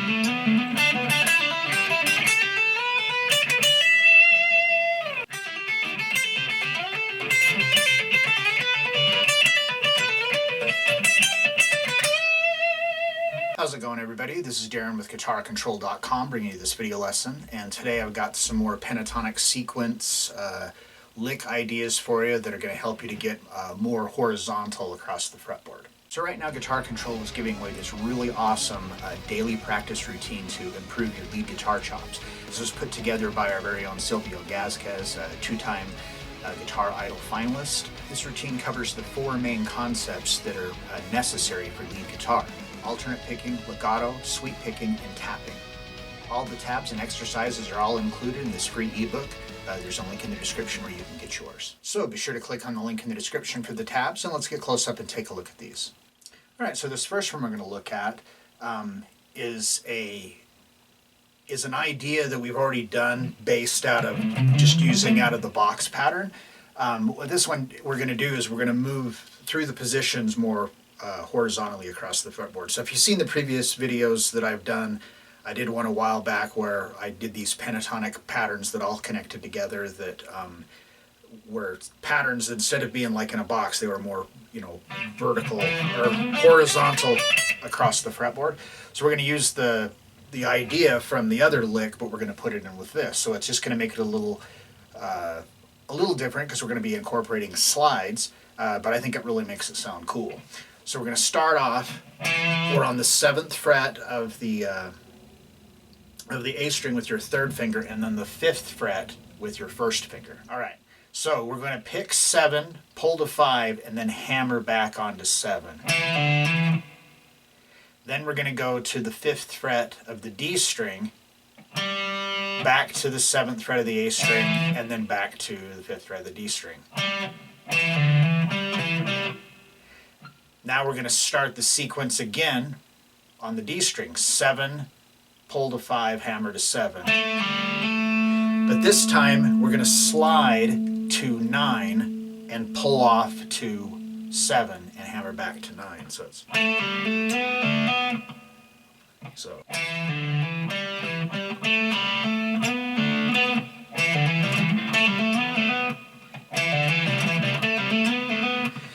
How's it going, everybody? This is Darrin with GuitarControl.com bringing you this video lesson, and today I've got some more pentatonic sequence lick ideas for you that are going to help you to get more horizontal across the fretboard. So right now Guitar Control is giving away this really awesome daily practice routine to improve your lead guitar chops. This was put together by our very own Silvio Gazquez, a two-time Guitar Idol finalist. This routine covers the four main concepts that are necessary for lead guitar: alternate picking, legato, sweep picking, and tapping. All the tabs and exercises are all included in this free ebook. There's a link in the description where you can get yours. So be sure to click on the link in the description for the tabs, and let's get close up and take a look at these. All right, so this first one we're going to look at is an idea that we've already done based out of just using out of the box pattern. This one we're going to do is we're going to move through the positions more horizontally across the fretboard. So if you've seen the previous videos that I've done, I did one a while back where I did these pentatonic patterns that all connected together that were patterns, instead of being like in a box, they were more, vertical or horizontal across the fretboard. So we're going to use the idea from the other lick, but we're going to put it in with this. So it's just going to make it a little different because we're going to be incorporating slides, but I think it really makes it sound cool. So we're going to start off, we're on the 7th fret of the A string with your 3rd finger, and then the 5th fret with your 1st finger. All right, so we're going to pick 7, pull to 5, and then hammer back onto 7. Then we're going to go to the 5th fret of the D string, back to the 7th fret of the A string, and then back to the 5th fret of the D string. Now we're going to start the sequence again on the D string. 7, pull to 5, hammer to 7. But this time we're going to slide to 9 and pull off to 7 and hammer back to 9. So it's...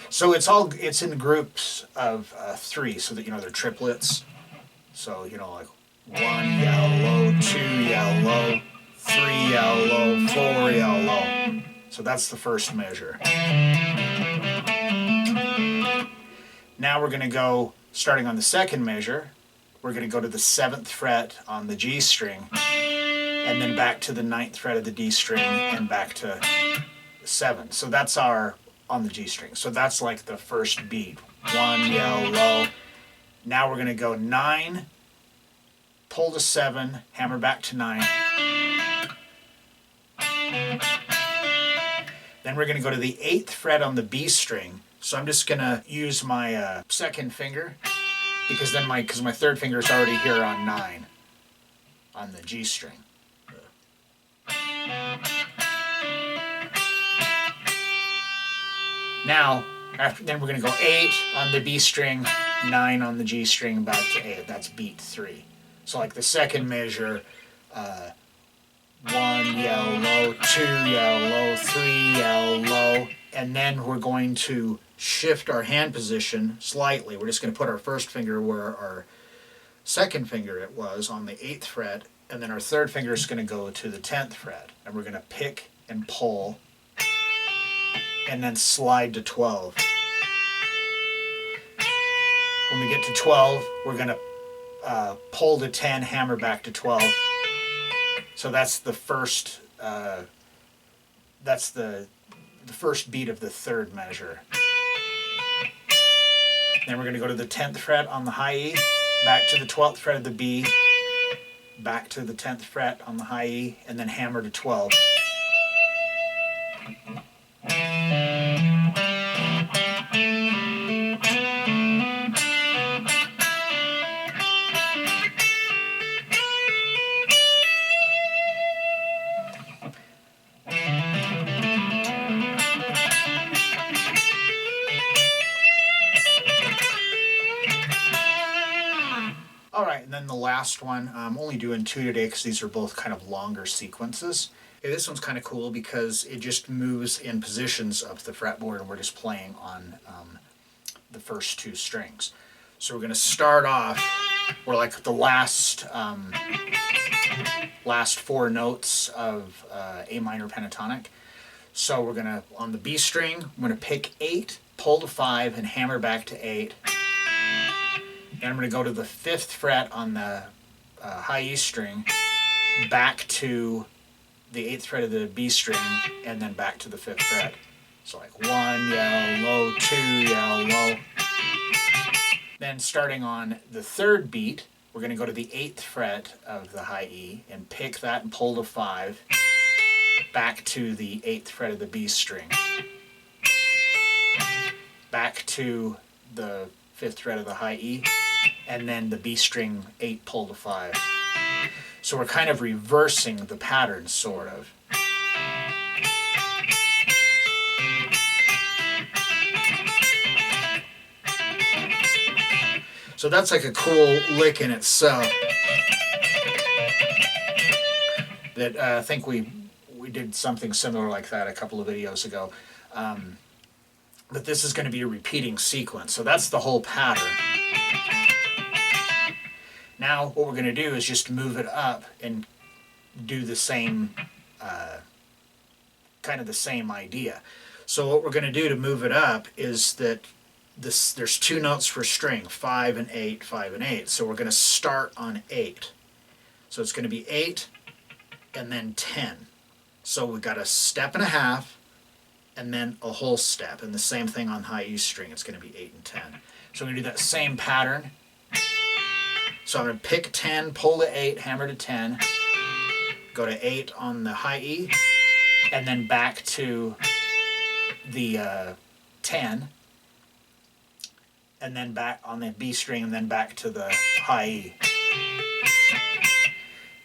So it's in groups of 3, so that they're triplets. So like 1 yellow, 2 yellow, 3 yellow, 4 yellow. So that's the first measure. Now we're going to go, starting on the 2nd measure, we're going to go to the 7th fret on the G string, and then back to the 9th fret of the D string, and back to 7. So that's our on the G string. So that's like the first beat. 1 yellow. Now we're going to go 9, pull to 7, hammer back to 9. Then we're going to go to the 8th fret on the B string. So I'm just going to use my 2nd finger, because then my 3rd finger is already here on 9 on the G string. Now, then we're going to go 8 on the B string, 9 on the G string, back to 8. That's beat 3. So like the 2nd measure, 1 yellow, 2 yellow, 3 yellow, and then we're going to shift our hand position slightly. We're just going to put our 1st finger where our 2nd finger it was on the 8th fret, and then our 3rd finger is going to go to the 10th fret, and we're going to pick and pull, and then slide to 12. When we get to 12, we're going to pull to 10, hammer back to 12. So that's the first. That's the first beat of the 3rd measure. Then we're going to go to the 10th fret on the high E, back to the 12th fret of the B, back to the 10th fret on the high E, and then hammer to 12. All right, and then the last one, I'm only doing 2 today because these are both kind of longer sequences. Okay, this one's kind of cool because it just moves in positions up the fretboard and we're just playing on the first 2 strings. So we're going to start off, we're like the last 4 notes of A minor pentatonic. So we're going to, on the B string, I'm going to pick 8, pull to 5, and hammer back to 8. And I'm going to go to the 5th fret on the high E string, back to the 8th fret of the B string, and then back to the 5th fret. So like 1 yell, low, 2 yell, low. Then starting on the 3rd beat, we're going to go to the 8th fret of the high E and pick that and pull to 5, back to the 8th fret of the B string, back to the 5th fret of the high E, and then the B string 8 pull to 5. So we're kind of reversing the pattern, sort of. So that's like a cool lick in itself that I think we did something similar like that a couple of videos ago. But this is going to be a repeating sequence. So that's the whole pattern. Now what we're going to do is just move it up and do the same, kind of the same idea. So what we're going to do to move it up is that there's 2 notes for string, 5 and 8, 5 and 8. So we're going to start on 8. So it's going to be 8 and then 10. So we've got a step and a half and then a whole step. And the same thing on high E string, it's going to be 8 and 10. So we're going to do that same pattern. So I'm going to pick 10, pull to 8, hammer to 10, go to 8 on the high E, and then back to the 10, and then back on the B string, and then back to the high E.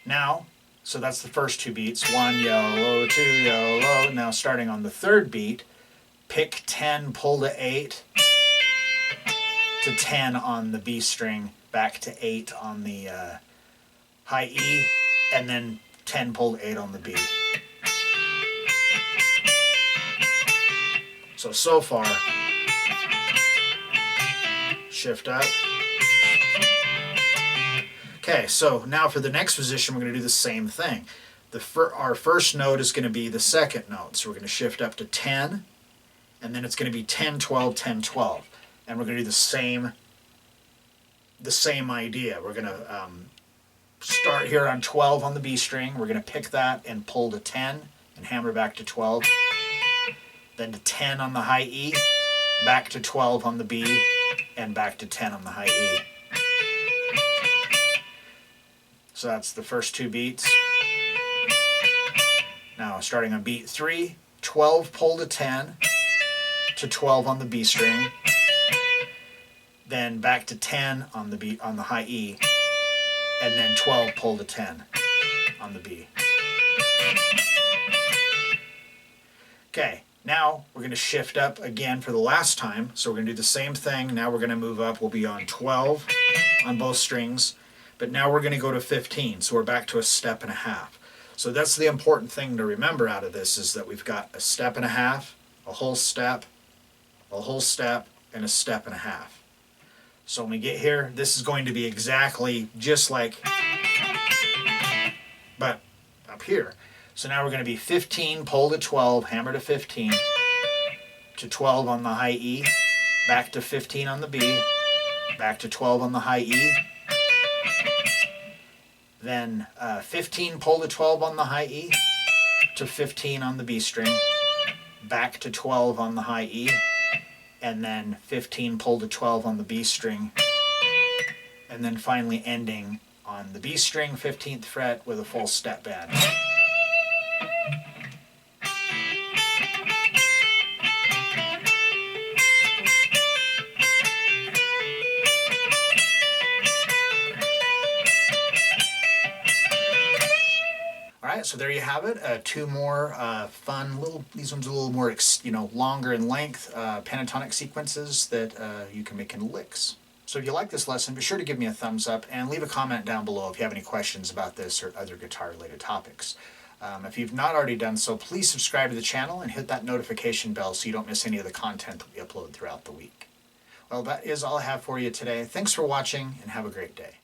Now, so that's the first 2 beats, 1 yell, low, 2 yell, low. Now starting on the 3rd beat, pick 10, pull to 8, to 10 on the B string, back to 8 on the high E, and then 10 pull to 8 on the B. So far, shift up. Okay, so now for the next position, we're going to do the same thing. Our first note is going to be the 2nd note, so we're going to shift up to 10, and then it's going to be 10, 12, 10, 12. And we're going to do the same idea. We're going to start here on 12 on the B string. We're going to pick that and pull to 10 and hammer back to 12. Then to 10 on the high E, back to 12 on the B, and back to 10 on the high E. So that's the first 2 beats. Now starting on beat 3, 12 pull to 10, to 12 on the B string, then back to 10 on the high E, and then 12 pull to 10 on the B. Okay, now we're going to shift up again for the last time. So we're going to do the same thing. Now we're going to move up. We'll be on 12 on both strings, but now we're going to go to 15. So we're back to a step and a half. So that's the important thing to remember out of this, is that we've got a step and a half, a whole step, and a step and a half. So when we get here, this is going to be exactly just like, but up here. So now we're going to be 15, pull to 12, hammer to 15, to 12 on the high E, back to 15 on the B, back to 12 on the high E, then 15, pull to 12 on the high E, to 15 on the B string, back to 12 on the high E, and then 15, pull to 12 on the B string, and then finally ending on the B string, 15th fret, with a full step bend. Alright, so there you have it. 2 more fun these ones are a little more, longer in length, pentatonic sequences that you can make in licks. So if you like this lesson, be sure to give me a thumbs up and leave a comment down below if you have any questions about this or other guitar-related topics. If you've not already done so, please subscribe to the channel and hit that notification bell so you don't miss any of the content that we upload throughout the week. Well, that is all I have for you today. Thanks for watching and have a great day.